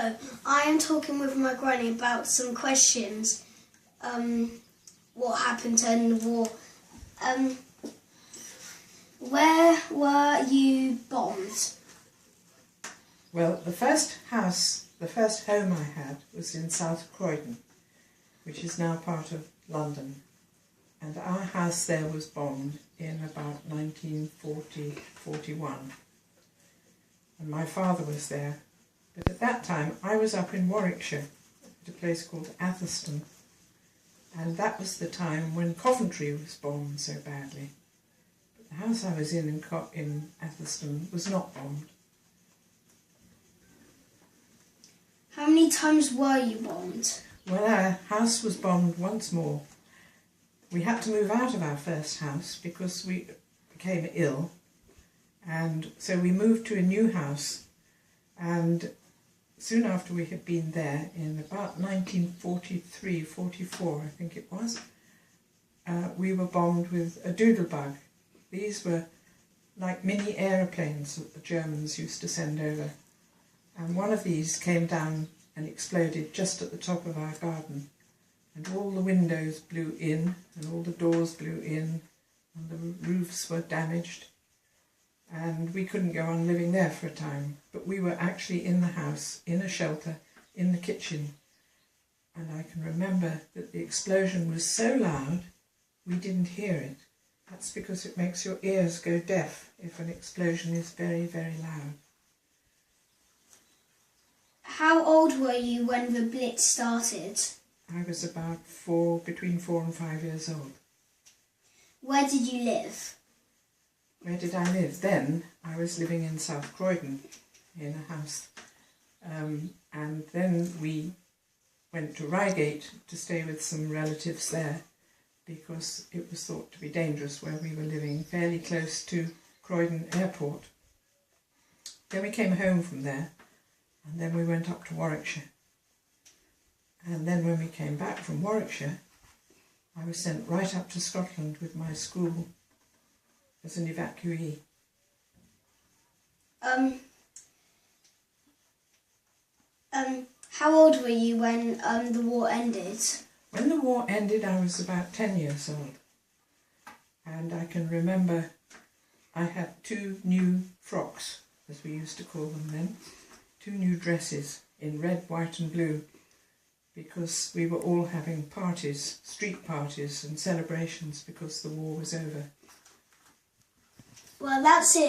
Hello, I am talking with my granny about some questions. What happened during the war? Where were you bombed? Well, the first home I had was in South Croydon, which is now part of London. And our house there was bombed in about 1940-41. And my father was there. But at that time, I was up in Warwickshire, at a place called Atherstone. And that was the time when Coventry was bombed so badly. But the house I was in Atherstone was not bombed. How many times were you bombed? Well, our house was bombed once more. We had to move out of our first house because we became ill. And so we moved to a new house. And soon after we had been there, in about 1943-44, I think it was, we were bombed with a doodlebug. These were like mini aeroplanes that the Germans used to send over. And one of these came down and exploded just at the top of our garden. And all the windows blew in, and all the doors blew in, and the roofs were damaged. And we couldn't go on living there for a time. But we were actually in the house, in a shelter, in the kitchen. And I can remember that the explosion was so loud, we didn't hear it. That's because it makes your ears go deaf if an explosion is very, very loud. How old were you when the Blitz started? I was about between 4 and 5 years old. Where did you live? Where did I live? Then I was living in South Croydon in a house. And then we went to Reigate to stay with some relatives there because it was thought to be dangerous where we were living, fairly close to Croydon Airport. Then we came home from there, and then we went up to Warwickshire. And then when we came back from Warwickshire, I was sent right up to Scotland with my school as an evacuee. How old were you when the war ended? When the war ended, I was about 10 years old. And I can remember I had 2 new frocks, as we used to call them then, 2 new dresses in red, white and blue, because we were all having parties, street parties and celebrations because the war was over. Well, that's it.